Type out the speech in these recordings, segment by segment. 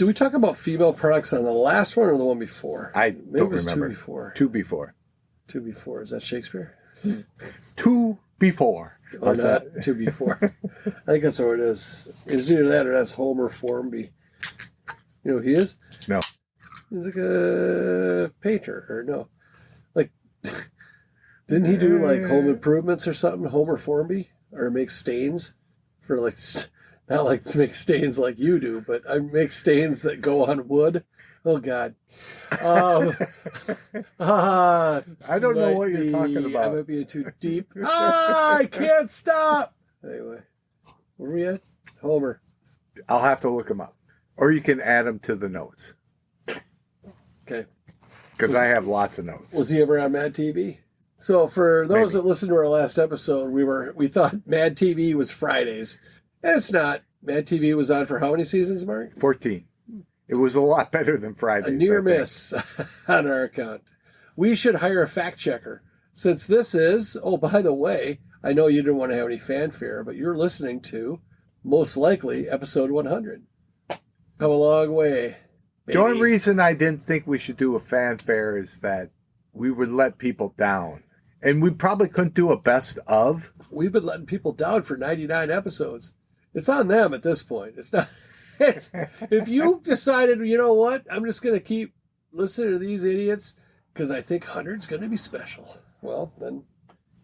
we talk about female products on the last one or the one before? Maybe it was remember. Two before. Two before. Is that Shakespeare? Two before. Or not two before. I think that's what it is. It's either that or that's Homer Formby. You know who he is? No. He's like a painter, or no. Like, didn't he do like home improvements or something, Homer Formby? Or make stains for like, not like to make stains like you do, but I make stains that go on wood. Oh, God. I don't know what you're talking about. I might be too deep. I can't stop. Anyway, where are we at? Homer. I'll have to look him up. Or you can add him to the notes. Okay. Because I have lots of notes. Was he ever on Mad TV? So for those that listened to our last episode, we thought Mad TV was Fridays. And it's not. Mad TV was on for how many seasons, Mark? 14. It was a lot better than Fridays. A near miss on our account. We should hire a fact checker. Since this is, oh, by the way, I know you didn't want to have any fanfare, but you're listening to, most likely, episode 100. Come a long way. Baby. The only reason I didn't think we should do a fanfare is that we would let people down. And we probably couldn't do a best of. We've been letting people down for 99 episodes. It's on them at this point. It's not. If you decided, you know what, I'm just going to keep listening to these idiots because I think 100's going to be special. Well, then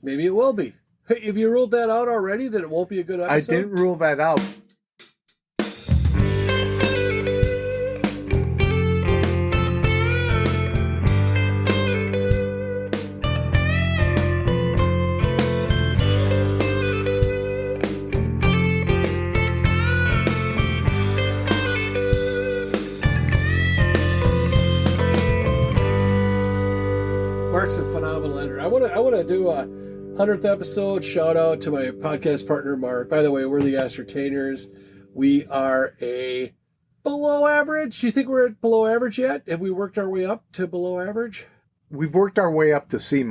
maybe it will be. Hey, if you ruled that out already, then it won't be a good episode. I didn't rule that out. Mark's a phenomenal editor. I want to do a 100th episode. Shout out to my podcast partner, Mark. By the way, we're the Ascertainers. We are a below average. Do you think we're at below average yet? Have we worked our way up to below average? We've worked our way up to C-.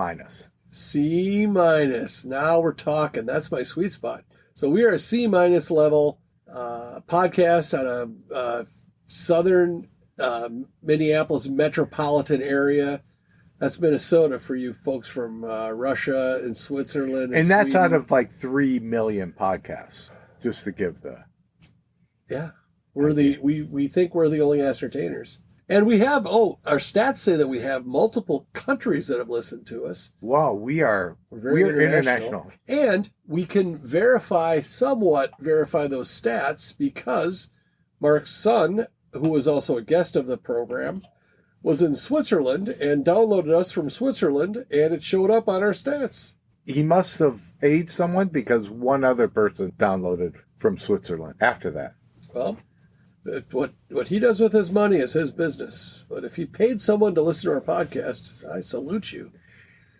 C-. Now we're talking. That's my sweet spot. So we are a C- level podcast on a southern Minneapolis metropolitan area. That's Minnesota for you folks from Russia and Switzerland. And that's Sweden. out of like 3 million podcasts, just to give the... Yeah. We think we're the only ascertainers. And we have, our stats say that we have multiple countries that have listened to us. Wow, we're international. And we can somewhat verify those stats because Mark's son, who was also a guest of the program, was in Switzerland and downloaded us from Switzerland, and it showed up on our stats. He must have paid someone because one other person downloaded from Switzerland after that. Well, what he does with his money is his business. But if he paid someone to listen to our podcast, I salute you.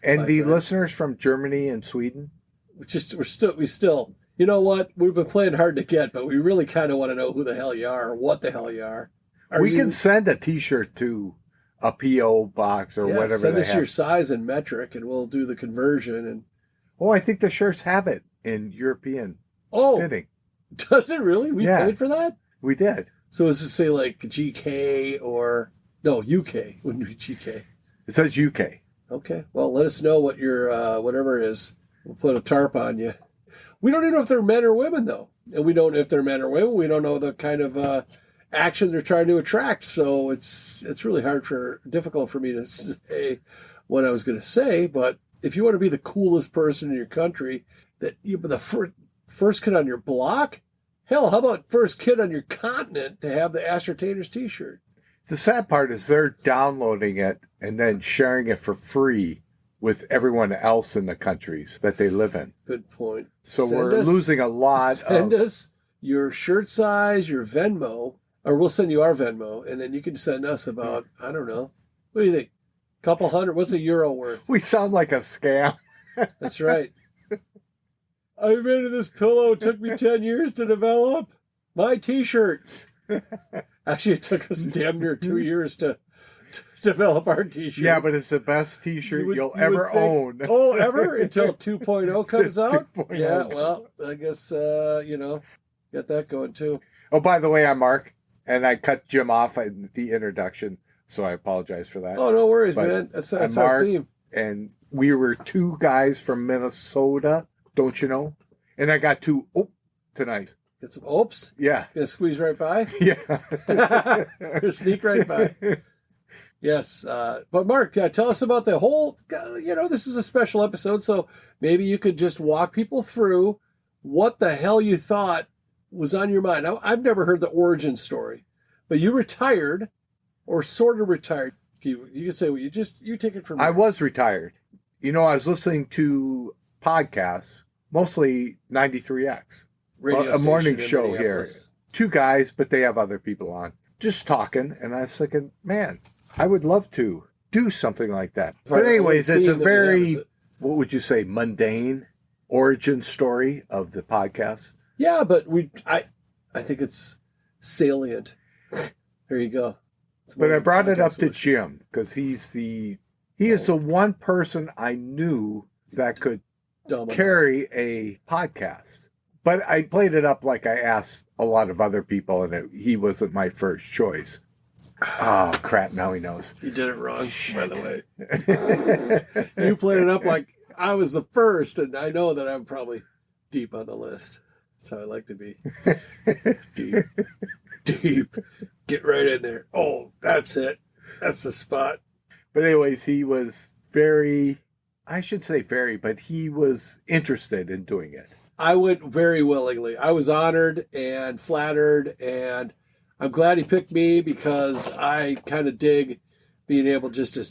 And the listeners from Germany and Sweden? We still, you know what? We've been playing hard to get, but we really kind of want to know who the hell you are or what the hell you are. We can send a T-shirt to a P.O. box or whatever. Send us your size and metric, and we'll do the conversion. And I think the shirts have it in European fitting. Does it really? We paid for that? We did. So does it say like GK or... No, UK. Wouldn't be GK. It says UK. Okay. Well, let us know what your whatever is. We'll put a tarp on you. We don't even know if they're men or women, though. And we don't know if they're men or women. We don't know the kind of... action they're trying to attract, so it's really difficult for me to say what I was going to say. But if you want to be the coolest person in your country, that you the first kid on your block, hell, how about first kid on your continent to have the Ascertainers T-shirt? The sad part is they're downloading it and then sharing it for free with everyone else in the countries that they live in. Good point. So we're losing a lot. Send us your shirt size, your Venmo. Or we'll send you our Venmo, and then you can send us about, I don't know. What do you think? Couple hundred? What's a euro worth? We sound like a scam. That's right. I made this pillow. It took me 10 years to develop. My T-shirt. Actually, it took us damn near 2 years to develop our T-shirt. Yeah, but it's the best T-shirt you'll ever own. Oh, ever? Until 2.0 comes out? 2.0. Yeah, well, I guess, get that going too. Oh, by the way, I'm Mark. And I cut Jim off in the introduction, so I apologize for that. Oh, no worries, But man. That's our Mark, theme. And we were 2 guys from Minnesota, don't you know? And I got 2 tonight. Get some oops. Yeah. Gonna squeeze right by. Yeah. Sneak right by. Yes. But Mark, tell us about the whole, this is a special episode, so maybe you could just walk people through what the hell you thought was on your mind. Now, I've never heard the origin story, but you retired or sort of retired. You can say, well, you take it from me. I was retired. I was listening to podcasts, mostly 93X, Radio a morning station in show here. Minneapolis. 2 guys, but they have other people on, just talking. And I was thinking, man, I would love to do something like that. But anyways, it's a very, what would you say, mundane origin story of the podcast. Yeah, but I think it's salient. There you go. But I brought it up to Jim because he is the one person I knew that could carry a podcast. But I played it up like I asked a lot of other people, and he wasn't my first choice. Oh, crap. Now he knows. You did it wrong, by the way. You played it up like I was the first, and I know that I'm probably deep on the list. That's how I like to be. Deep. Get right in there. Oh, that's it. That's the spot. But anyways, he was I should say but he was interested in doing it. I went very willingly. I was honored and flattered, and I'm glad he picked me because I kind of dig being able just to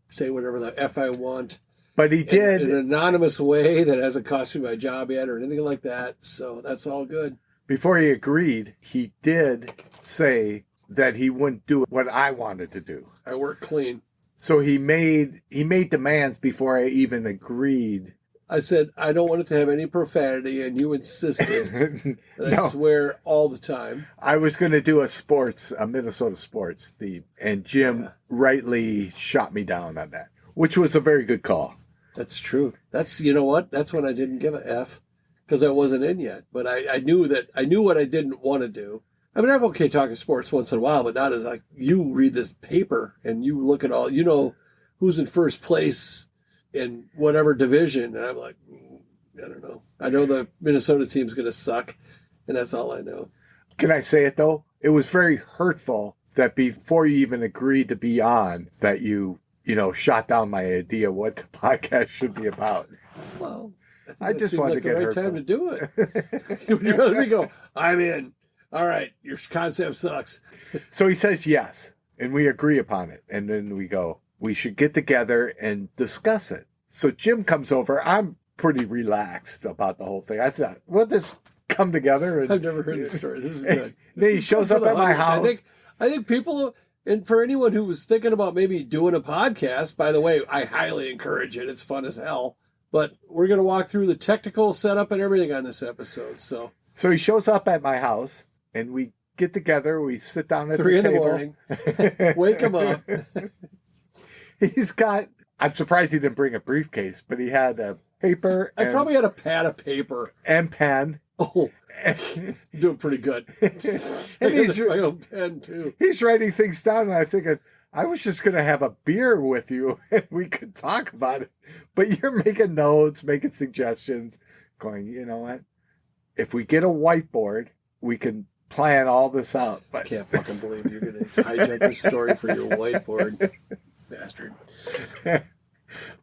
say whatever the F I want. But he did. In an anonymous way that hasn't cost me my job yet or anything like that. So that's all good. Before he agreed, he did say that he wouldn't do what I wanted to do. I work clean. So he made demands before I even agreed. I said, I don't want it to have any profanity, and you insisted. No. I swear all the time. I was going to do a Minnesota sports theme, and Jim rightly shot me down on that, which was a very good call. That's true. You know what? That's when I didn't give a F because I wasn't in yet. But I knew what I didn't want to do. I mean, I'm okay talking sports once in a while, but not as like you read this paper and you look at all, who's in first place in whatever division. And I'm like, I don't know. I know the Minnesota team's going to suck, and that's all I know. Can I say it, though? It was very hurtful that before you even agreed to be on, that you shot down my idea what the podcast should be about. Well, I just wanted to get the right time to do it. You'd rather me go, I'm in. All right, your concept sucks. So he says yes, and we agree upon it. And then we go, we should get together and discuss it. So Jim comes over. I'm pretty relaxed about the whole thing. I said, we'll just come together. And, I've never heard this story. This is good. Then he shows up at my house. I think people, and for anyone who was thinking about maybe doing a podcast, by the way, I highly encourage it. It's fun as hell. But we're going to walk through the technical setup and everything on this episode. So he shows up at my house, and we get together. We sit down at 3 the table. 3 in the morning. Wake him up. He's got, I'm surprised he didn't bring a briefcase, but he had a paper. I probably had a pad of paper. And pen. Oh, doing pretty good. And he's my own pen, too. He's writing things down, and I was thinking, I was just going to have a beer with you, and we could talk about it. But you're making notes, making suggestions, going, you know what? If we get a whiteboard, we can plan all this out. But I can't fucking believe you're going to hijack this story for your whiteboard. Bastard. But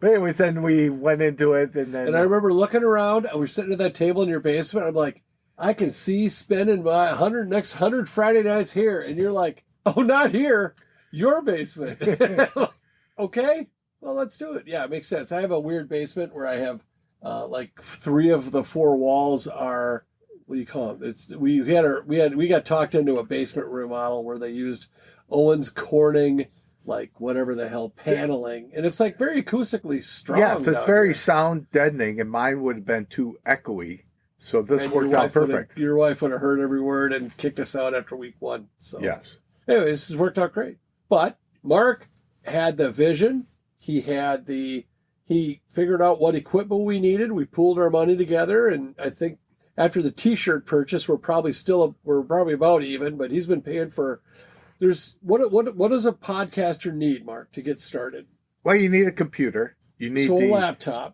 anyways, then we went into it, and then I remember looking around. I was sitting at that table in your basement. I'm like, I can see spending my next 100 Friday nights here, and you're like, oh, not here, your basement. Okay, well, let's do it. Yeah, it makes sense. I have a weird basement where I have like 3 of the 4 walls are, what do you call it? We got talked into a basement remodel where they used Owens Corning, like whatever the hell, paneling, and it's like very acoustically strong. Yes, it's very here. sound deadening, and mine would have been too echoey. So this And worked out perfect. Your wife would have heard every word and kicked us out after week 1. So yes. Anyways, this has worked out great. But Mark had the vision. He figured out what equipment we needed. We pooled our money together, and I think after the T-shirt purchase, we're probably about even, but he's been paying for. What does a podcaster need, Mark, to get started? Well, you need a computer. You need a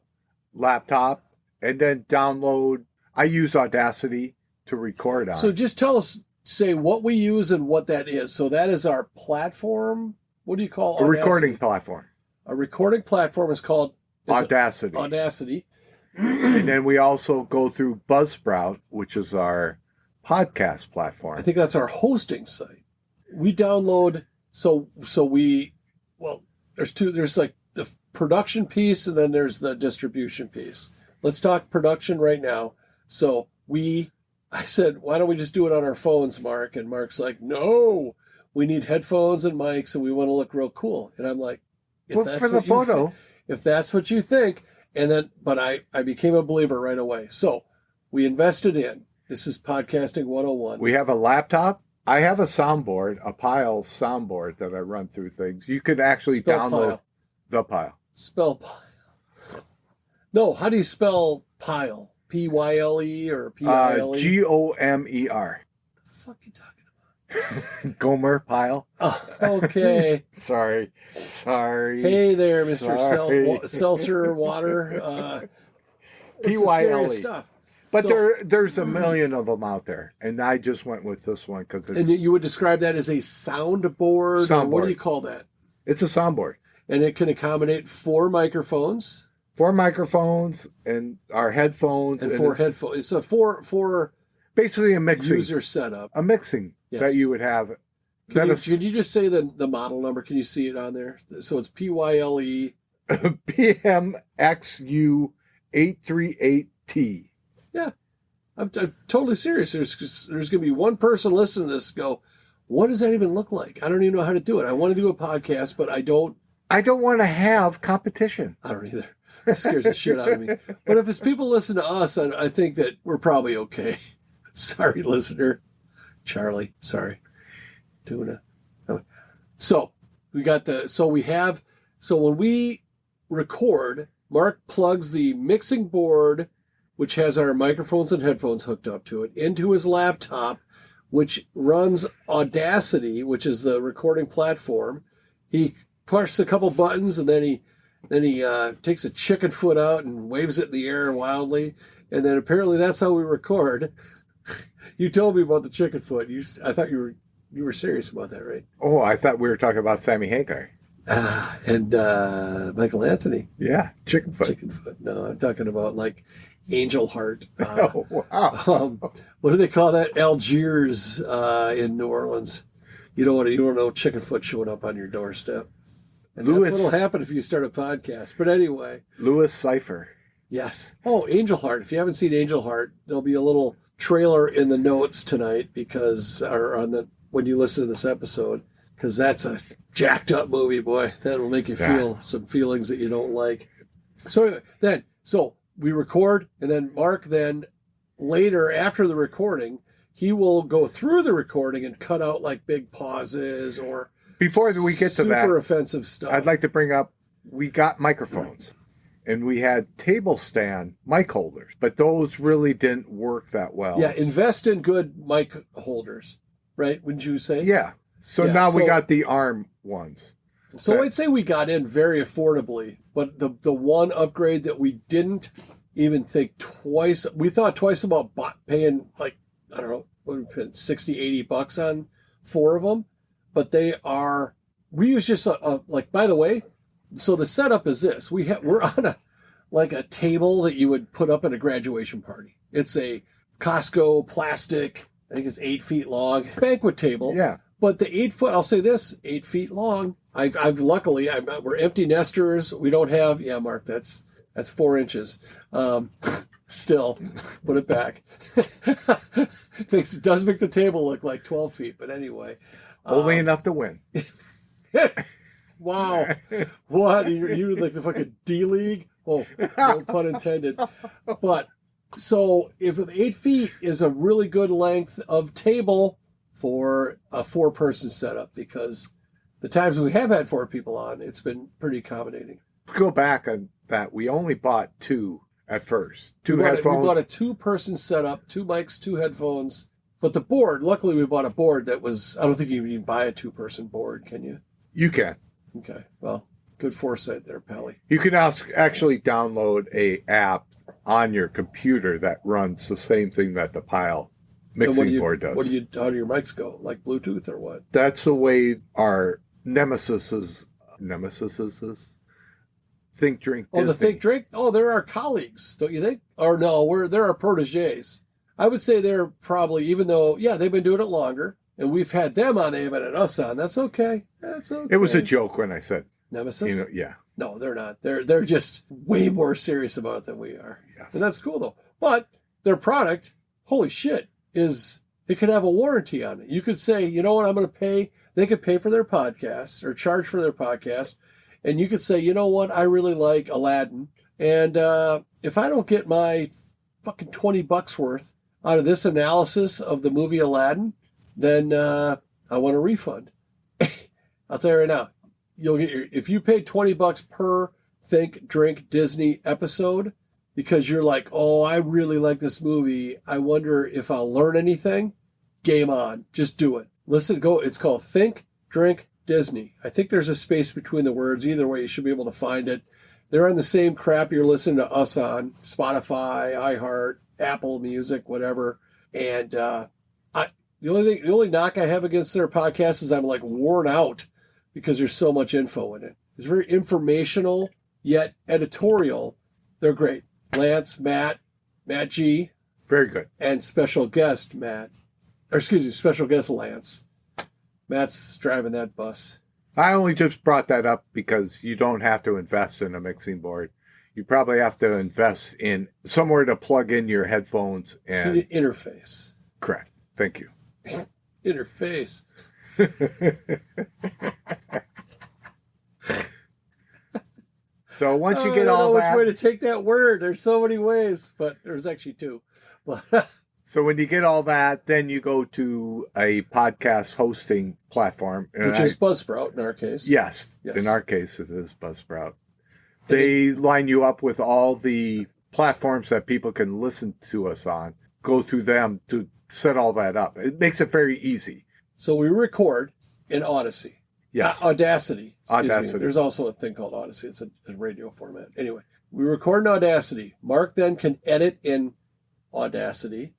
laptop, and then download. I use Audacity to record on. So just tell us, say what we use and what that is. So that is our platform. What do you call a recording platform? A recording platform is called Audacity. Audacity. And then we also go through Buzzsprout, which is our podcast platform. I think that's our hosting site. We download. There's like the production piece and then there's the distribution piece. Let's talk production right now. So I said, why don't we just do it on our phones, Mark? And Mark's like, no, we need headphones and mics and we want to look real cool. And I'm like, if that's what you think. And then, but I became a believer right away. So we invested in, this is podcasting 101. We have a laptop. I have a soundboard, a Pile soundboard that I run through things. You could actually download the Pile. Spell Pile. No, how do you spell Pile? P-Y-L-E or P-I-L-E? G-O-M-E-R. What the fuck are you talking about? Gomer Pile. Oh, okay. Sorry. Hey there, Mr. Seltzer Water. P-Y-L-E. Stuff. But there's a million of them out there, and I just went with this one because it's... And you would describe that as a soundboard? Or what do you call that? It's a soundboard. And it can accommodate 4 microphones? 4 microphones and our headphones. And 4 headphones. It's a four basically a mixing. User setup. A mixing that you would have. Can you just say the model number? Can you see it on there? So it's PYLE. PMXU838T. Yeah, I'm totally serious. There's going to be one person listening to this go, what does that even look like? I don't even know how to do it. I want to do a podcast, but I don't want to have competition. I don't either. It scares the shit out of me. But if it's people listen to us, I think that we're probably okay. Sorry, listener. Charlie, sorry. Tuna. So when we record, Mark plugs the mixing board, which has our microphones and headphones hooked up to it, into his laptop, which runs Audacity, which is the recording platform. He pushes a couple buttons and then he takes a chicken foot out and waves it in the air wildly. And then apparently that's how we record. You told me about the chicken foot. I thought you were serious about that, right? Oh, I thought we were talking about Sammy Hagar. And Michael Anthony. Yeah, chicken foot. Chicken foot. No, I'm talking about like Angel Heart. Oh, wow. What do they call that? Algiers in New Orleans. You don't know chicken foot showing up on your doorstep. And that's what'll happen if you start a podcast. But anyway. Louis Cypher. Yes. Oh, Angel Heart. If you haven't seen Angel Heart, there'll be a little trailer in the notes tonight when you listen to this episode, because that's a jacked up movie, boy. That'll make you feel some feelings that you don't like. So anyway, so we record, and then Mark later after the recording, he will go through the recording and cut out like big pauses or before we get to that super offensive stuff. I'd like to bring up, we got microphones. And we had table stand mic holders, but those really didn't work that well. Yeah, invest in good mic holders, right? Wouldn't you say? Yeah. So now we got the arm ones. So I'd say we got in very affordably, but the one upgrade that we didn't even think twice, we thought twice about paying like, I don't know, what we spent $60-$80 on 4 of them, but we use just by the way, so the setup is this. We're on a table that you would put up at a graduation party. It's a Costco plastic, I think it's 8 feet long, banquet table. Yeah. But the 8 foot, I'll say this, 8 feet long. We're empty nesters. We don't have, Mark, that's 4 inches. Still, put it back. It does make the table look like 12 feet, but anyway. Only enough to win. Wow. What? You're like the fucking D-League? Oh, no pun intended. But, so, if 8 feet is a really good length of table for a 4-person setup, because the times we have had 4 people on, it's been pretty accommodating. Go back on that. We only bought 2 at first. We Headphones. bought a 2-person setup, 2 mics, 2 headphones. But the board, luckily we bought a board that was, I don't think you can even buy a 2-person board, can you? You can. Okay, well, good foresight there, Pally. You can actually download a app on your computer that runs the same thing that the Pile mixing board does. How do your mics go? Like Bluetooth or what? That's the way our nemesis is. Think, Drink, Disney. Oh, the Think, Drink? Oh, they're our colleagues, don't you think? Or no, they're our protégés. I would say they're probably, even though, yeah, they've been doing it longer, and we've had them on, they haven't had us on. That's okay. That's okay. It was a joke when I said nemesis. Yeah. No, they're not. They're just way more serious about it than we are. Yes. And that's cool though. But their product, holy shit, it could have a warranty on it. You could say, you know what, I'm going to pay. They could pay for their podcast or charge for their podcast. And you could say, you know what, I really like Aladdin. And if I don't get my fucking $20 worth out of this analysis of the movie Aladdin, then I want a refund. I'll tell you right now, you'll get if you pay $20 per Think, Drink, Disney episode because you're like, oh, I really like this movie. I wonder if I'll learn anything. Game on. Just do it. Listen, go. It's called Think, Drink, Disney. I think there's a space between the words. Either way, you should be able to find it. They're on the same crap you're listening to us on. Spotify, iHeart, Apple Music, whatever. And the only knock I have against their podcast is I'm like worn out because there's so much info in it. It's very informational, yet editorial. They're great. Lance, Matt G. Very good. And special guest special guest Lance. Matt's driving that bus. I only just brought that up because you don't have to invest in a mixing board. You probably have to invest in somewhere to plug in your headphones and interface. Correct. Thank you. Interface. So once you get all that, I don't know which way to take that word. There's so many ways, but there's actually 2. So when you get all that, then you go to a podcast hosting platform. Which is Buzzsprout in our case. Yes. In our case, it is Buzzsprout. They line you up with all the platforms that people can listen to us on. Go through them to set all that up. It makes it very easy. So we record in Odyssey. Yes. Audacity. Audacity. There's also a thing called Odyssey. It's a radio format. Anyway, we record in Audacity. Mark then can edit in Audacity.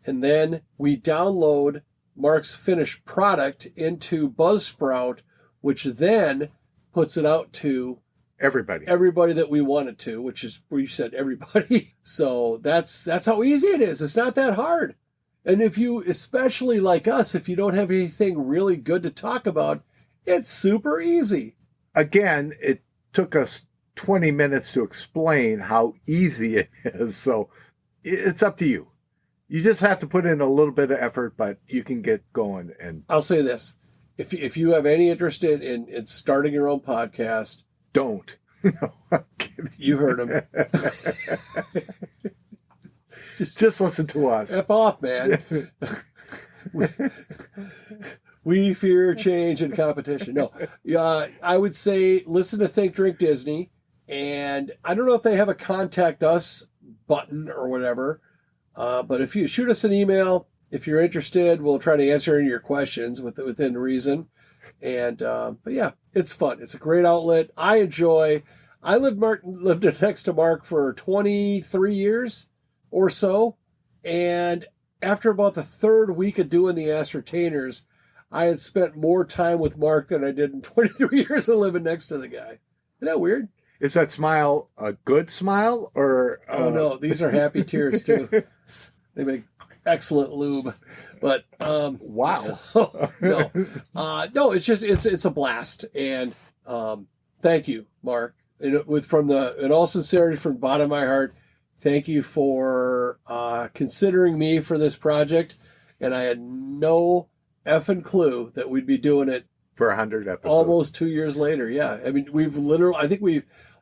And then we download Mark's finished product into Buzzsprout, which then puts it out to everybody that we want it to, which is where you said everybody. So that's how easy it is. It's not that hard. And if you, especially like us, if you don't have anything really good to talk about, it's super easy. Again, it took us 20 minutes to explain how easy it is. So it's up to you. You just have to put in a little bit of effort, but you can get going. And I'll say this. If you have any interest in starting your own podcast, don't. No, I'm kidding. You heard him. Just listen to us. F off, man. We fear change and competition. No, I would say listen to Think, Drink, Disney. And I don't know if they have a contact us button or whatever. But if you shoot us an email, if you're interested, we'll try to answer any of your questions within reason. And, but yeah, it's fun. It's a great outlet. I lived next to Mark for 23 years or so. And after about the 3rd week of doing TheAscertainers, I had spent more time with Mark than I did in 23 years of living next to the guy. Isn't that weird? Is that smile a good smile or? Oh no, these are happy tears too. They make excellent lube, but wow. So, no, it's just it's a blast, and thank you, Mark. In all sincerity, from the bottom of my heart, thank you for considering me for this project, and I had no effing clue that we'd be doing it for 100 episodes, almost 2 years later. Yeah, I mean,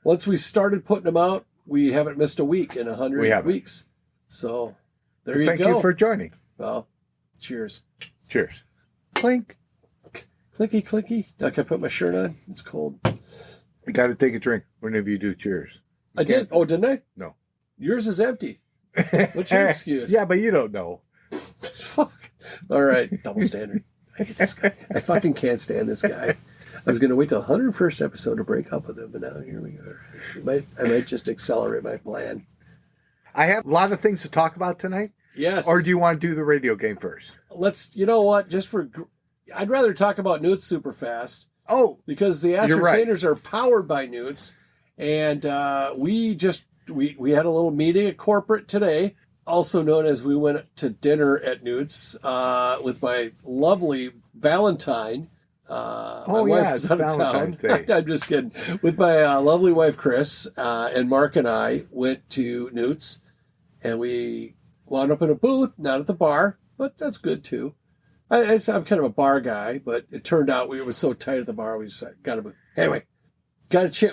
once we started putting them out, we haven't missed a week in 100 weeks. So there you go. Thank you for joining. Well, cheers. Cheers. Clink. Clinky, clinky. Can I put my shirt on? It's cold. You got to take a drink whenever you do cheers. I did. Oh, didn't I? No. Yours is empty. What's your excuse? Yeah, but you don't know. Fuck. All right, double standard. I hate this guy. I fucking can't stand this guy. I was going to wait till the 101st episode to break up with him, but now here we go. I might just accelerate my plan. I have a lot of things to talk about tonight. Yes. Or do you want to do the radio game first? You know what? I'd rather talk about Newt super fast. Oh. Because the Ascertainers are powered by Newts. And we had a little meeting at corporate today, also known as we went to dinner at Newt's with my lovely Valentine. My wife is out of town. I'm just kidding. With my lovely wife, Chris, and Mark and I went to Newt's, and we wound up in a booth, not at the bar, but that's good too. I'm kind of a bar guy, but it turned out we were so tight at the bar, we just got a booth. Anyway,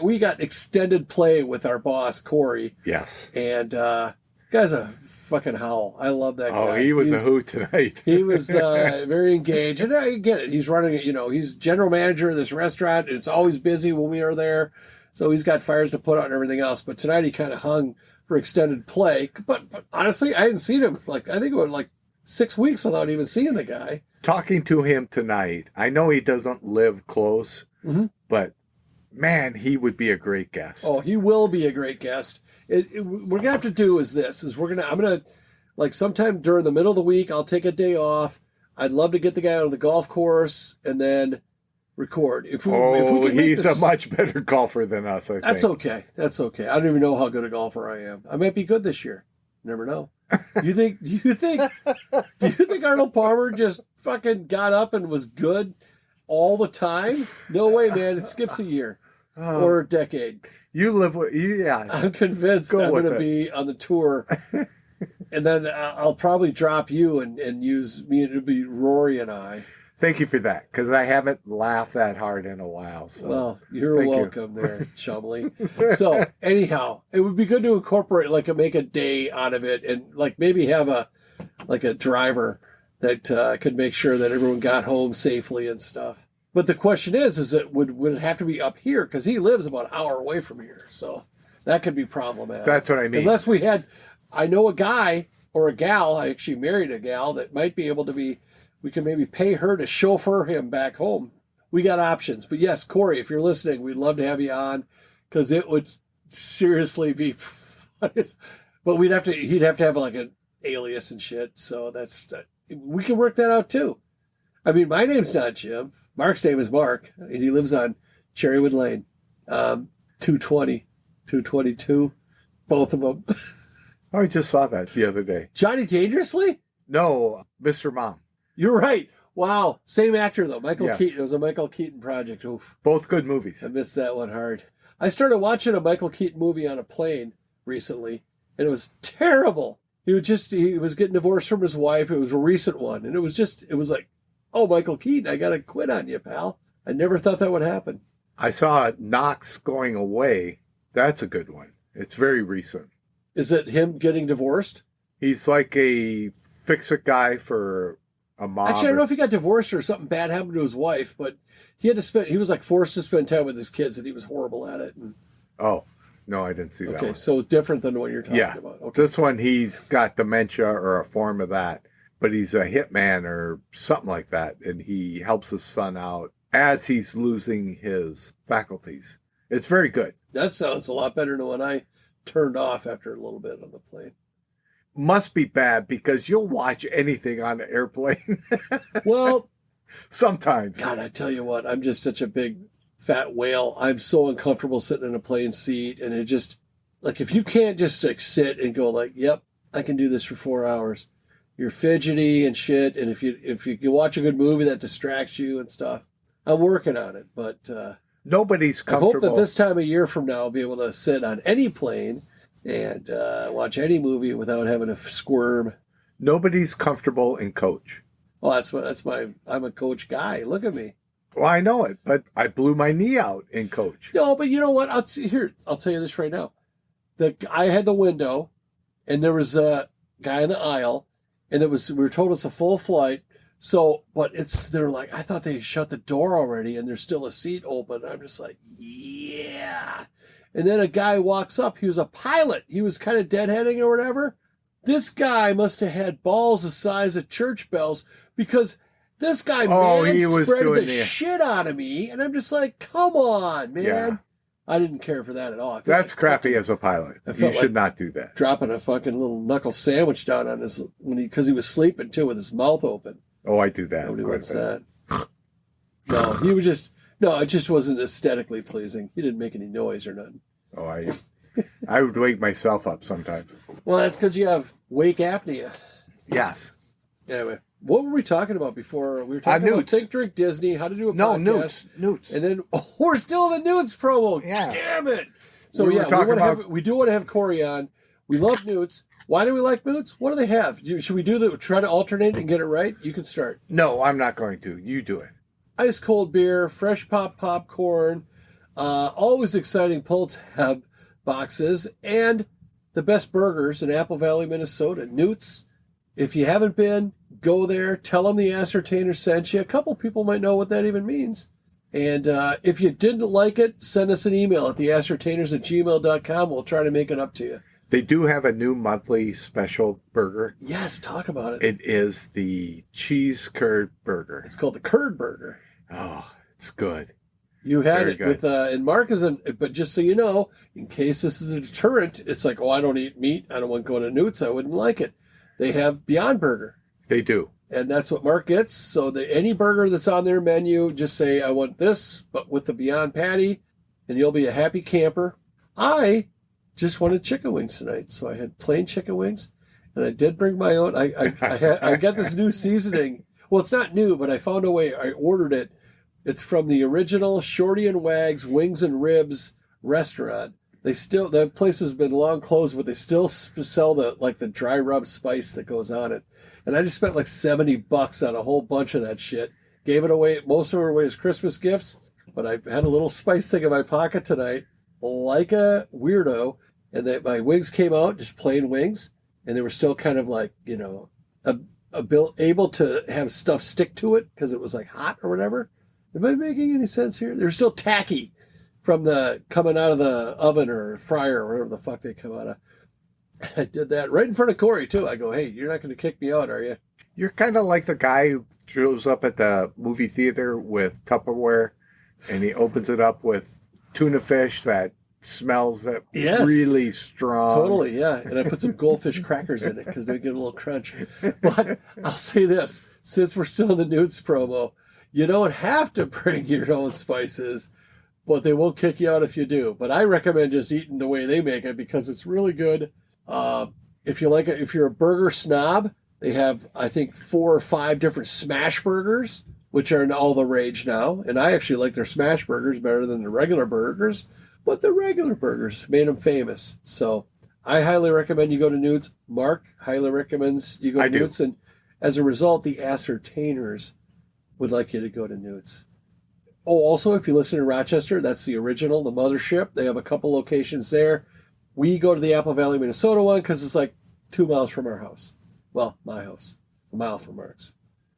we got extended play with our boss, Corey. Yes. And guy's a fucking howl. I love that guy. Oh, he was a hoot tonight. He was very engaged. And I get it. He's running, he's general manager of this restaurant. It's always busy when we are there. So he's got fires to put out and everything else. But tonight he kind of hung for extended play. But honestly, I hadn't seen him I think it was 6 weeks without even seeing the guy. Talking to him tonight, I know he doesn't live close, but man, he would be a great guest. Oh, he will be a great guest. We're gonna have to do I'm gonna sometime during the middle of the week, I'll take a day off. I'd love to get the guy on the golf course and then record. If we he's a much better golfer than us. I think that's okay. That's okay. I don't even know how good a golfer I am. I might be good this year. Never know. Do you think Arnold Palmer just fucking got up and was good all the time? No way, man. It skips a year or a decade. You live with yeah. I'm convinced I'm going to be on the tour, and then I'll probably drop you and use me. It'll be Rory and I. Thank you for that, because I haven't laughed that hard in a while. So. Well, you're welcome there, Chumley. So anyhow, it would be good to incorporate make a day out of it, and maybe have a driver that could make sure that everyone got home safely and stuff. But the question is it would it have to be up here, because he lives about an hour away from here, so that could be problematic. That's what I mean. Unless I know a guy or a gal. I actually married a gal that might be able to be. We can maybe pay her to chauffeur him back home. We got options. But yes, Corey, if you're listening, we'd love to have you on, because it would seriously be fun. But he'd have to have an alias and shit. So we can work that out too. I mean, my name's not Jim. Mark's name is Mark, and he lives on Cherrywood Lane, 220, 222, both of them. I just saw that the other day. Johnny Dangerously? No, Mr. Mom. You're right. Wow. Same actor, though. Michael Keaton. It was a Michael Keaton project. Oof. Both good movies. I missed that one hard. I started watching a Michael Keaton movie on a plane recently, and it was terrible. He was getting divorced from his wife. It was a recent one. And it was like, oh, Michael Keaton, I got to quit on you, pal. I never thought that would happen. I saw Knox Going Away. That's a good one. It's very recent. Is it him getting divorced? He's like a fix-it guy for a mob. Actually, I don't know if he got divorced or something bad happened to his wife, but he was forced to spend time with his kids, and he was horrible at it. Oh, no, I didn't see that one. Okay, so different than what you're talking about. Okay. This one, he's got dementia or a form of that, but he's a hitman or something like that, and he helps his son out as he's losing his faculties. It's very good. That sounds a lot better than when I turned off after a little bit on the plane. Must be bad, because you'll watch anything on an airplane. Well, sometimes. God, I tell you what, I'm just such a big fat whale. I'm so uncomfortable sitting in a plane seat, and it just if you can't just sit and go yep, I can do this for 4 hours. You're fidgety and shit, and if you can watch a good movie that distracts you and stuff. I'm working on it, but nobody's comfortable. I hope that this time a year from now I'll be able to sit on any plane and watch any movie without having to squirm. Nobody's comfortable in coach. Oh, I'm a coach guy. Look at me. Well, I know it, but I blew my knee out in coach. No, but you know what? I'll tell you this right now. I had the window, and there was a guy in the aisle, and we were told it's a full flight. So, but they're like, I thought they shut the door already, and there's still a seat open. I'm just like, yeah. And then a guy walks up. He was a pilot. He was kind of deadheading or whatever. This guy must have had balls the size of church bells because this guy spread the shit out of me. And I'm just like, come on, man. Yeah. I didn't care for that at all. That's crappy as a pilot. You should not do that. Dropping a fucking little knuckle sandwich down on his, because he was sleeping too with his mouth open. Oh, I do that. Nobody wants that. No, he was just, it just wasn't aesthetically pleasing. He didn't make any noise or nothing. Oh, I would wake myself up sometimes. Well, that's because you have wake apnea. Yes. Anyway, what were we talking about before? We were talking about Think, Drink, Disney, how to do a podcast. Newt. And then we're still in the Newt's promo. Yeah. Damn it. So we do want to have Corey on. We love Newts. Why do we like Newts? What do they have? Should we try to alternate and get it right? You can start. No, I'm not going to. You do it. Ice cold beer, fresh popcorn, always exciting pull tab boxes, and the best burgers in Apple Valley, Minnesota. Newt's. If you haven't been, go there. Tell them the Ascertainers sent you. A couple people might know what that even means. And if you didn't like it, send us an email at theascertainers@gmail.com. We'll try to make it up to you. They do have a new monthly special burger. Yes, talk about it. It is the cheese curd burger. It's called the curd burger. Oh, it's good. You had Very it good. With, and Mark isn't, but just so you know, in case this is a deterrent, it's like, I don't eat meat. I don't want to go to Newt's. I wouldn't like it. They have Beyond Burger. They do. And that's what Mark gets. So any burger that's on their menu, just say, I want this, but with the Beyond Patty, and you'll be a happy camper. I just wanted chicken wings tonight. So I had plain chicken wings, and I did bring my own. I got this new seasoning. Well, it's not new, but I found a way. I ordered it. It's from the original Shorty and Wags Wings and Ribs restaurant. The place has been long closed, but they still sell the dry rub spice that goes on it. And I just spent like $70 on a whole bunch of that shit. Gave it away, most of it away as Christmas gifts. But I had a little spice thing in my pocket tonight, like a weirdo. And my wings came out, just plain wings. And they were still kind of like, able to have stuff stick to it because it was like hot or whatever. Am I making any sense here? They're still tacky from coming out of the oven or fryer or whatever the fuck they come out of. I did that right in front of Corey, too. I go, hey, you're not going to kick me out, are you? You're kind of like the guy who shows up at the movie theater with Tupperware, and he opens it up with tuna fish that smells really strong. Totally, yeah. And I put some goldfish crackers in it because they get a little crunch. But I'll say this, since we're still in the Newt's promo, you don't have to bring your own spices, but they won't kick you out if you do. But I recommend just eating the way they make it because it's really good. If you like it, if you're a burger snob, they have, I think, 4 or 5 different smash burgers, which are in all the rage now. And I actually like their smash burgers better than the regular burgers, but the regular burgers made them famous. So I highly recommend you go to Newt's. Mark highly recommends you go to Newt's. And as a result, the Ascertainers would like you to go to Newt's. Oh, also, if you listen to Rochester, that's the original, the mothership. They have a couple locations there. We go to the Apple Valley, Minnesota one because it's like 2 miles from our house. Well, my house. A mile from Mark's.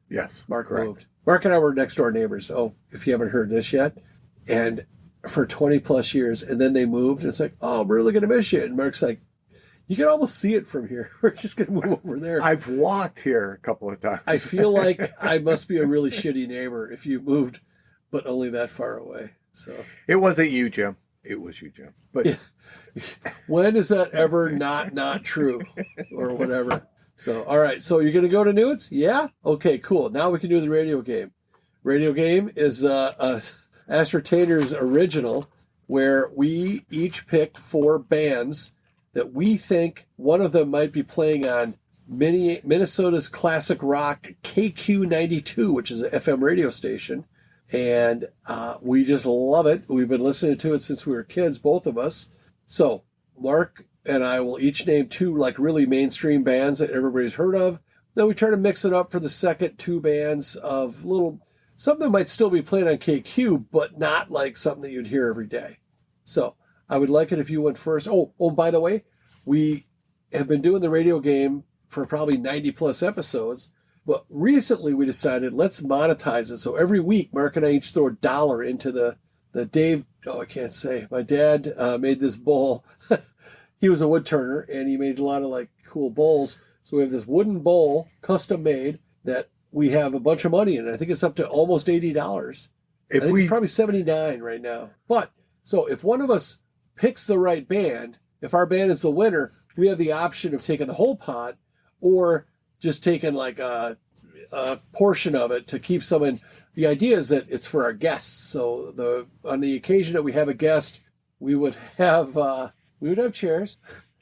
Yes. Mark moved. Mark and I were next door neighbors. Oh, if you haven't heard this yet. And for 20 plus years. And then they moved. And it's like, oh, we're really going to miss you. And Mark's like, you can almost see it from here. We're just going to move over there. I've walked here a couple of times. I feel like I must be a really shitty neighbor if you moved, but only that far away. So it wasn't you, Jim. It was you, Jim. But yeah. When is that ever not true or whatever? So, all right. So you're going to go to Newt's? Yeah? Okay, cool. Now we can do the radio game. Radio game is Ascertainers original where we each picked 4 bands that we think one of them might be playing on Minnesota's classic rock KQ92, which is an FM radio station. And we just love it. We've been listening to it since we were kids, both of us. So Mark and I will each name 2 like really mainstream bands that everybody's heard of. Then we try to mix it up for the second 2 bands of something that might still be played on KQ, but not like something that you'd hear every day. So I would like it if you went first. Oh, by the way, we have been doing the radio game for probably 90 plus episodes. But recently we decided let's monetize it. So every week, Mark and I each throw $1 into the that Dave, I can't say. My dad made this bowl. He was a wood turner, and he made a lot of like cool bowls. So we have this wooden bowl, custom made, that we have a bunch of money in. I think it's up to almost $80. It's probably $79 right now. But so if one of us picks the right band, if our band is the winner, we have the option of taking the whole pot or just taking like a portion of it to keep some in. The idea is that it's for our guests. So on the occasion that we have a guest, we would have chairs.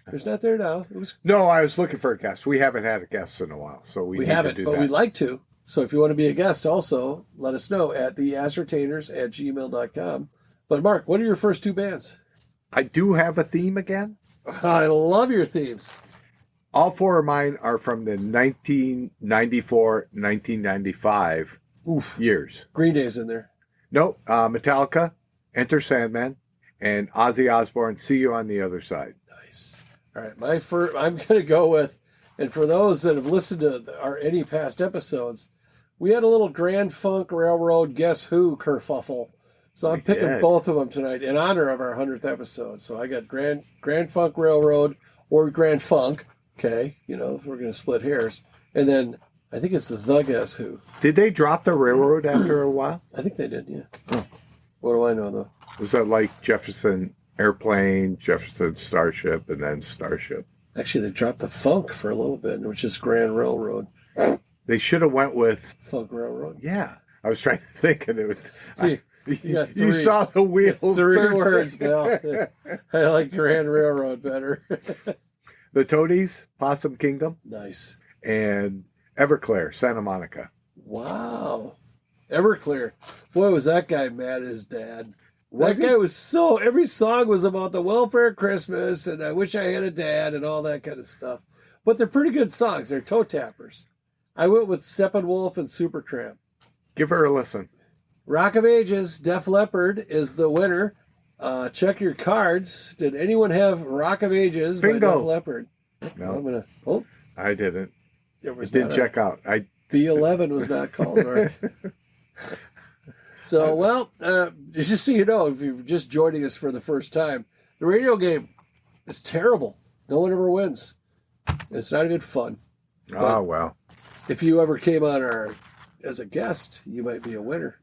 There's not there now. No, I was looking for a guest. We haven't had a guest in a while, so we haven't, but we'd like to. So if you want to be a guest also, let us know at TheAscertainers@gmail.com. But Mark, what are your first two bands? I do have a theme again. I love your themes. All four of mine are from the 1994, 1995 years. Green Day's in there. No, Metallica, Enter Sandman, and Ozzy Osbourne, See You on the Other Side. Nice. All right, I'm going to go with, and for those that have listened to any past episodes, we had a little Grand Funk Railroad Guess Who kerfuffle. So I'm picking both of them tonight in honor of our 100th episode. So I got Grand Funk Railroad or Grand Funk. Okay, if we're going to split hairs. And then I think it's the Guess Who. Did they drop the railroad after a while? I think they did, yeah. Oh. What do I know, though? Was that like Jefferson Airplane, Jefferson Starship, and then Starship? Actually, they dropped the Funk for a little bit, which is Grand Railroad. They should have went with... Funk Railroad? Yeah. I was trying to think, and it was... You saw the wheels. Three words, pal. I like Grand Railroad better. The Toadies, Possum Kingdom. Nice. And Everclear, Santa Monica. Wow. Everclear. Boy, was that guy mad at his dad. Guy was every song was about the welfare Christmas and I wish I had a dad and all that kind of stuff. But they're pretty good songs. They're toe tappers. I went with Steppenwolf and Supertramp. Give her a listen. Rock of Ages, Def Leppard is the winner. Check your cards. Did anyone have Rock of Ages by Def Leppard? No. I didn't. It didn't check out. B11 was not called, right? So, just so you know, if you're just joining us for the first time, the radio game is terrible. No one ever wins. It's not even fun. Oh, well. If you ever came on as a guest, you might be a winner.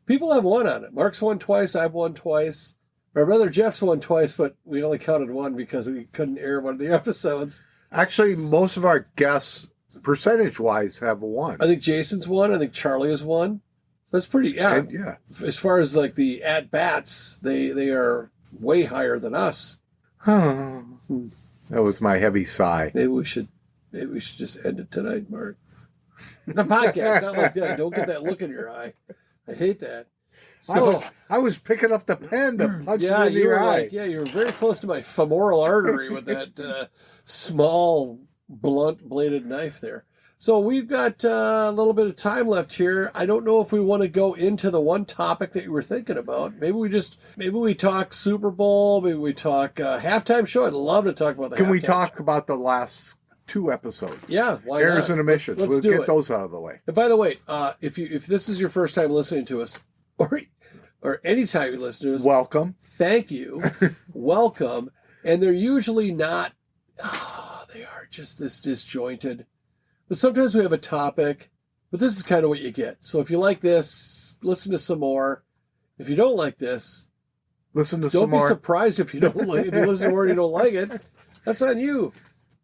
People have won on it. Mark's won twice. I've won twice. My brother Jeff's won twice, but we only counted one because we couldn't air one of the episodes. Actually, most of our guests, percentage-wise, have won. I think Jason's won. I think Charlie has won. That's pretty, yeah. Yeah. As far as like the at-bats, they are way higher than us. That was my heavy sigh. Maybe we should just end it tonight, Mark. The podcast, not like that. Don't get that look in your eye. I hate that. So I was picking up the pen to punch it in your eye. You were very close to my femoral artery with that small, blunt-bladed knife there. So we've got a little bit of time left here. I don't know if we want to go into the one topic that you were thinking about. Maybe we talk Super Bowl. Maybe we talk halftime show. I'd love to talk about the. Can we talk about the last 2 episodes? Yeah, why Errors not? and omissions. Let's get those out of the way. And by the way, if this is your first time listening to us, or any time you listen to us, welcome. Thank you, welcome. And they're usually not. They are just this disjointed. But sometimes we have a topic, but this is kind of what you get. So if you like this, listen to some more. If you don't like this, listen to some more. Don't be surprised if you don't like. If you listen to more and you don't like it, that's on you.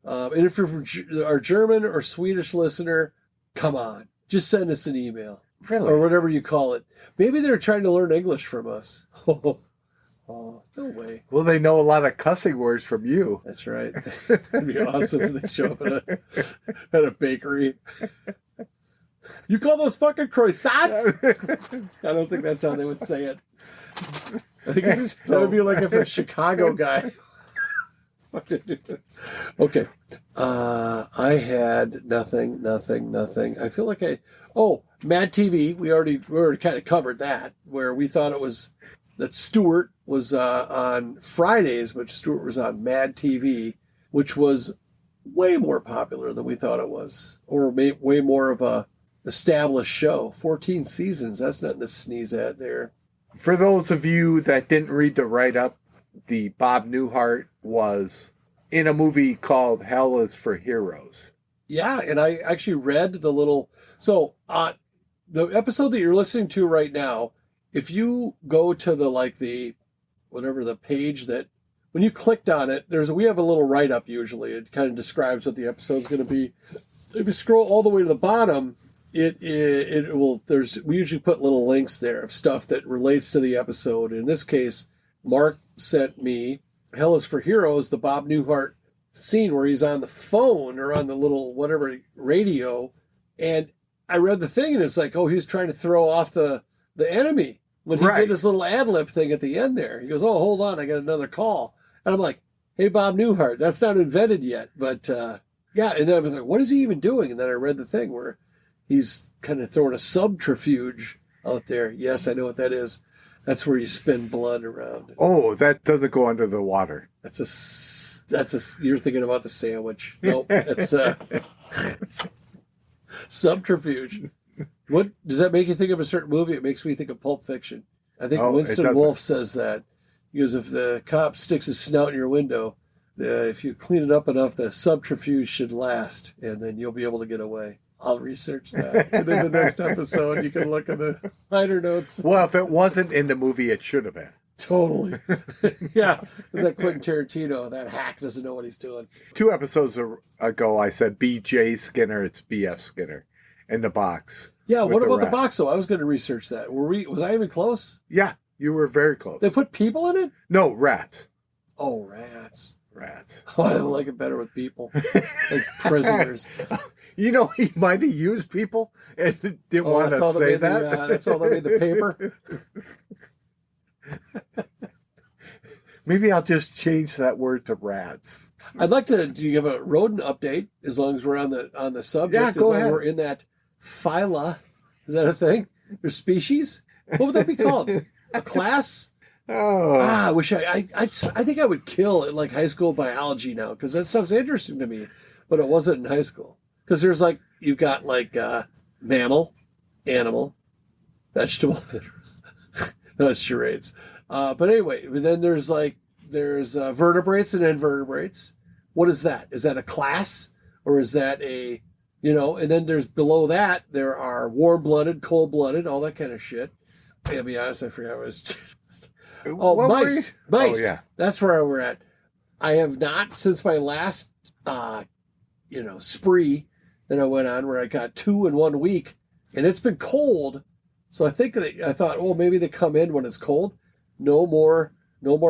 And if you're our German or Swedish listener, come on, just send us an email. Really? Or whatever you call it. Maybe they're trying to learn English from us. Oh, no way. Well, they know a lot of cussing words from you. That's right. It'd be awesome if they show up at a bakery. You call those fucking croissants? I don't think that's how they would say it. I think that would be like if a Chicago guy. Okay. I had nothing. I feel like Mad TV. We already kind of covered that, where we thought it was that Stewart was on Fridays, but Stewart was on Mad TV, which was way more popular than we thought it was, or way more of a established show. 14 seasons. That's nothing to sneeze at there. For those of you that didn't read the write-up, the Bob Newhart was in a movie called Hell is for Heroes. Yeah, and I actually read the little... So, the episode that you're listening to right now, if you go to the page that... When you clicked on it, we have a little write-up usually. It kind of describes what the episode's going to be. If you scroll all the way to the bottom... we usually put little links there of stuff that relates to the episode. In this case, Mark sent me Hell is for Heroes, the Bob Newhart scene where he's on the phone or on the little whatever radio. And I read the thing and it's like, oh, he's trying to throw off the enemy. When he did his little ad lib thing at the end there, he goes, oh, hold on, I got another call. And I'm like, hey, Bob Newhart, that's not invented yet. But yeah, and then I was like, what is he even doing? And then I read the thing where he's kind of throwing a subterfuge out there. Yes, I know what that is. That's where you spin blood around. Oh, that doesn't go under the water. You're thinking about the sandwich. Nope, that's subterfuge. What does that make you think of a certain movie? It makes me think of Pulp Fiction. I think Winston Wolfe says that. He goes, if the cop sticks his snout in your window, if you clean it up enough, the subterfuge should last, and then you'll be able to get away. I'll research that. And in the next episode, you can look at the liner notes. Well, if it wasn't in the movie, it should have been. Totally. Yeah. It's like Quentin Tarantino. That hack doesn't know what he's doing. 2 episodes ago, I said B.J. Skinner, it's B.F. Skinner in the box. Yeah, what about the box, though? I was going to research that. Was I even close? Yeah, you were very close. They put people in it? No, rats. Oh, rats. Rats. Oh, I like it better with people. Like prisoners. You know, he might have used people and didn't want to say that. That's all that made the paper. Maybe I'll just change that word to rats. I'd like to give a rodent update as long as we're on the subject. Yeah, go ahead. We're in that phyla. Is that a thing? Or species? What would that be called? A class? Oh, I wish I think I would kill like high school biology now because that stuff's interesting to me, but it wasn't in high school. Because there's you've got mammal, animal, vegetable. No, it's charades. But anyway, then there's vertebrates and invertebrates. What is that? Is that a class or is that and then there's below that, there are warm-blooded, cold-blooded, all that kind of shit. I'll be honest, I forgot what it was. Oh, mice. Mice. Oh, yeah. That's where we're at. I have not, since my last, spree that I went on where I got 2 in 1 week, and it's been cold. So I thought, well, maybe they come in when it's cold. No more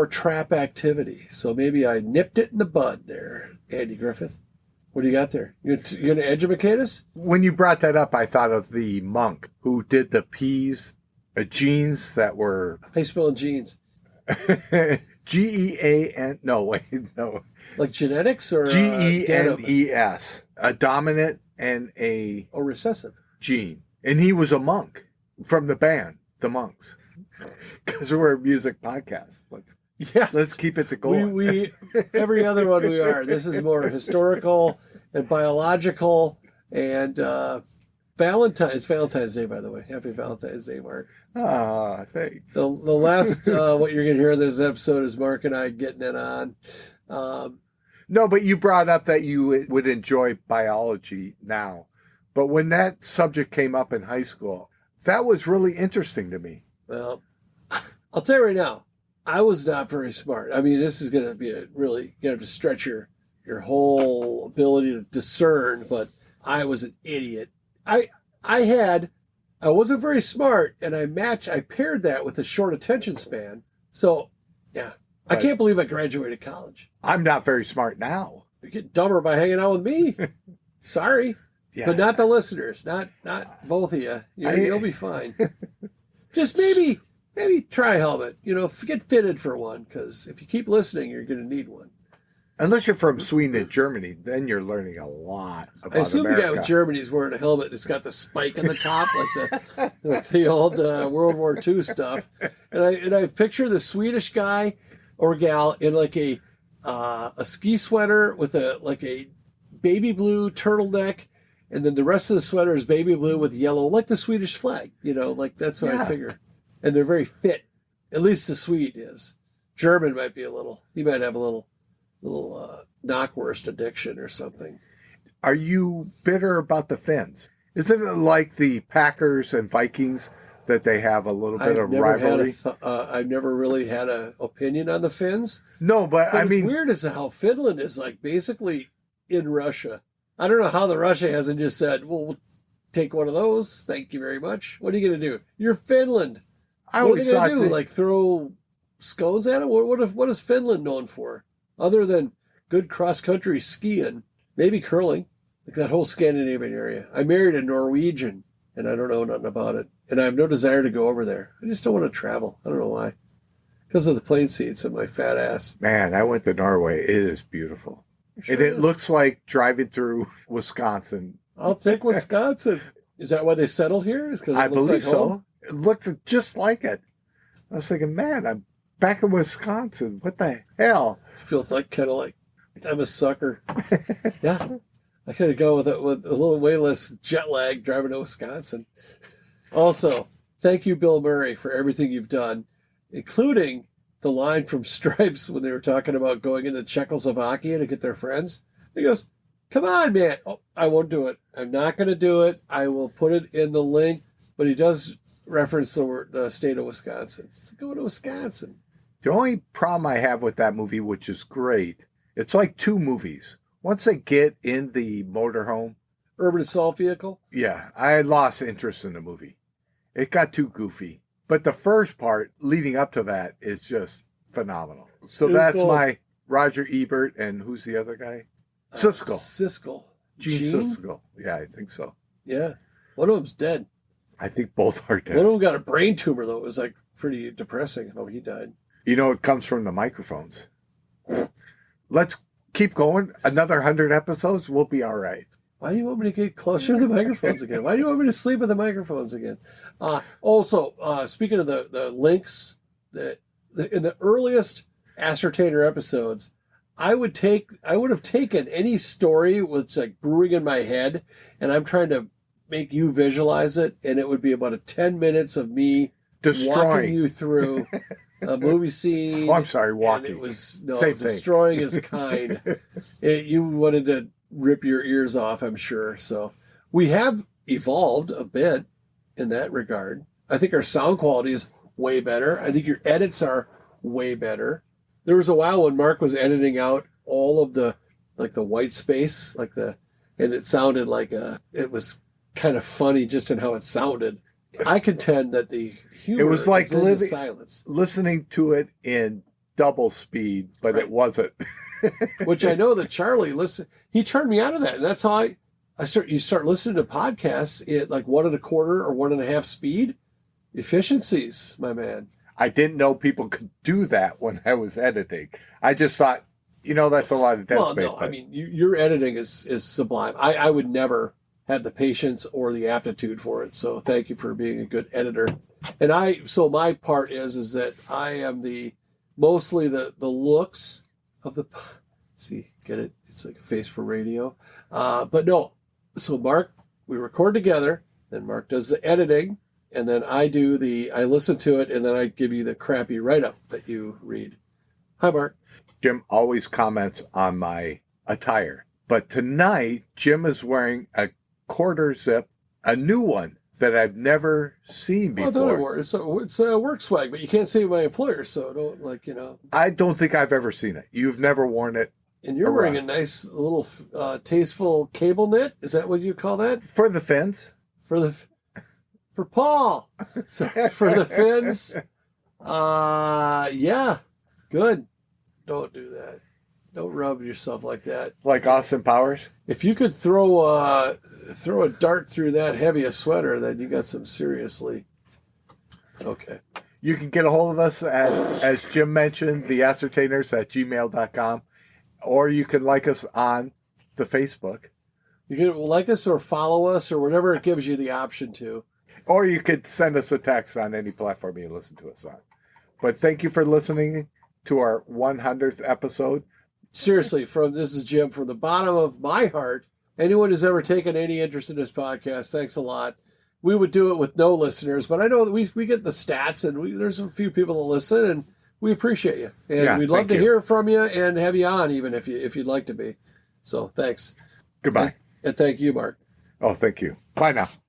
trap activity. So maybe I nipped it in the bud there, Andy Griffith. What do you got there? You're going to educate us? When you brought that up, I thought of the monk who did the peas, jeans that were... How you spelling jeans? G-E-A-N... No, wait, no. Like genetics or... G-E-N-E-S. A dominant and a... Or recessive. Gene. And he was a monk from the band, the Monks. Because we're a music podcast. Let's keep it going. We every other one we are. This is more historical and biological and It's Valentine's Day, by the way. Happy Valentine's Day, Mark. Ah, thanks. The last what you're going to hear in this episode is Mark and I getting it on. No, but you brought up that you would enjoy biology now. But when that subject came up in high school, that was really interesting to me. Well, I'll tell you right now, I was not very smart. I mean, this is going to be you have to stretch your whole ability to discern, but I was an idiot. I wasn't very smart, and I paired that with a short attention span. So, yeah, I can't believe I graduated college. I'm not very smart now. You get dumber by hanging out with me. Sorry. Yeah. But not the listeners, not both of you. You'll be fine. Just maybe try a helmet. Get fitted for one, because if you keep listening, you're going to need one. Unless you're from Sweden and Germany, then you're learning a lot about I assume America. The guy with Germany is wearing a helmet that's got the spike in the top, like the old World War II stuff. And I picture the Swedish guy or gal in like a ski sweater with a baby blue turtleneck. And then the rest of the sweater is baby blue with yellow, like the Swedish flag. That's what I figure. And they're very fit. At least the Swede is. German might be he might have a little knockwurst addiction or something. Are you bitter about the Finns? Isn't it like the Packers and Vikings that they have a little bit of rivalry? I've never really had an opinion on the Finns. No, but I mean, what's weird is how Finland is like basically in Russia. I don't know how the Russia hasn't just said, well, we'll take one of those. Thank you very much. What are you going to do? You're Finland. What are they going to do? Like throw scones at it? What is Finland known for? Other than good cross-country skiing, maybe curling, like that whole Scandinavian area. I married a Norwegian, and I don't know nothing about it. And I have no desire to go over there. I just don't want to travel. I don't know why. Because of the plane seats and my fat ass. Man, I went to Norway. It is beautiful. Sure, and it looks like driving through Wisconsin. I'll take Wisconsin. Is that why they settled here? Is because I believe so. It looks just like it. I was thinking, man, I'm back in Wisconsin. What the hell? It feels like kind of like I'm a sucker. Yeah. I could have gone with a little way less jet lag driving to Wisconsin. Also, thank you, Bill Murray, for everything you've done, including the line from Stripes when they were talking about going into Czechoslovakia to get their friends. He goes, come on, man. Oh, I won't do it. I'm not going to do it. I will put it in the link. But he does reference the state of Wisconsin. So go to Wisconsin. The only problem I have with that movie, which is great, it's like two movies. Once they get in the motorhome. Urban assault vehicle? Yeah, I lost interest in the movie. It got too goofy. But the first part leading up to that is just phenomenal. So that's my Roger Ebert, and who's the other guy? Siskel. Gene Siskel. Yeah, I think so. Yeah. One of them's dead. I think both are dead. One of them got a brain tumor, though. It was like pretty depressing how he died. You know, it comes from the microphones. Let's keep going. Another 100 episodes, we'll be all right. Why do you want me to get closer to the microphones again? Why do you want me to sleep with the microphones again? Also, speaking of the links, in the earliest Ascertainer episodes, I would have taken any story that's like brewing in my head, and I'm trying to make you visualize it, and it would be about 10 minutes of me walking you through a movie scene. Oh, I'm sorry, walking. It was Same destroying thing. is kind. You wanted to rip your ears off, I'm sure. So we have evolved a bit in that regard. I think our sound quality is way better. I think your edits are way better. There was a while when Mark was editing out all of the white space, and it sounded like it was kind of funny just in how it sounded. I contend that the humor it was like in the silence. Listening to it in double speed, but It wasn't. Which I know that Charlie he turned me out of that, and that's how you start listening to podcasts at like 1 1/4 or 1.5 speed. Efficiencies, my man. I didn't know people could do that when I was editing. I just thought, that's a lot of dead space. No, I mean, your editing is sublime. I would never have the patience or the aptitude for it. So thank you for being a good editor. And so my part is that I am mostly the looks of the, see, get it? It's like a face for radio. But no, so Mark, we record together, then Mark does the editing, and then I listen to it, and then I give you the crappy write-up that you read. Hi, Mark. Jim always comments on my attire. But tonight, Jim is wearing a quarter zip, a new one that I've never seen before. It's a work swag, but you can't say my employer, so don't I don't think I've ever seen it. You've never worn it. And you're wearing a nice little tasteful cable knit. Is that what you call that? For the Finns. For Paul. So, for the Finns. Yeah. Good. Don't do that. Don't rub yourself like that. Like Austin Powers? If you could throw a dart through that heavy a sweater, then you got some seriously. Okay. You can get a hold of us as Jim mentioned, TheAscertainers@gmail.com, or you can like us on the Facebook. You can like us or follow us or whatever it gives you the option to. Or you could send us a text on any platform you listen to us on. But thank you for listening to our 100th episode. Seriously, this is Jim from the bottom of my heart. Anyone who's ever taken any interest in this podcast, thanks a lot. we would do it with no listeners, but I know that we get the stats, and there's a few people that listen, and we appreciate you. And we'd love to hear from you and have you on, even if you'd like to be. So thanks. Goodbye. And thank you, Mark. Oh, thank you. Bye now.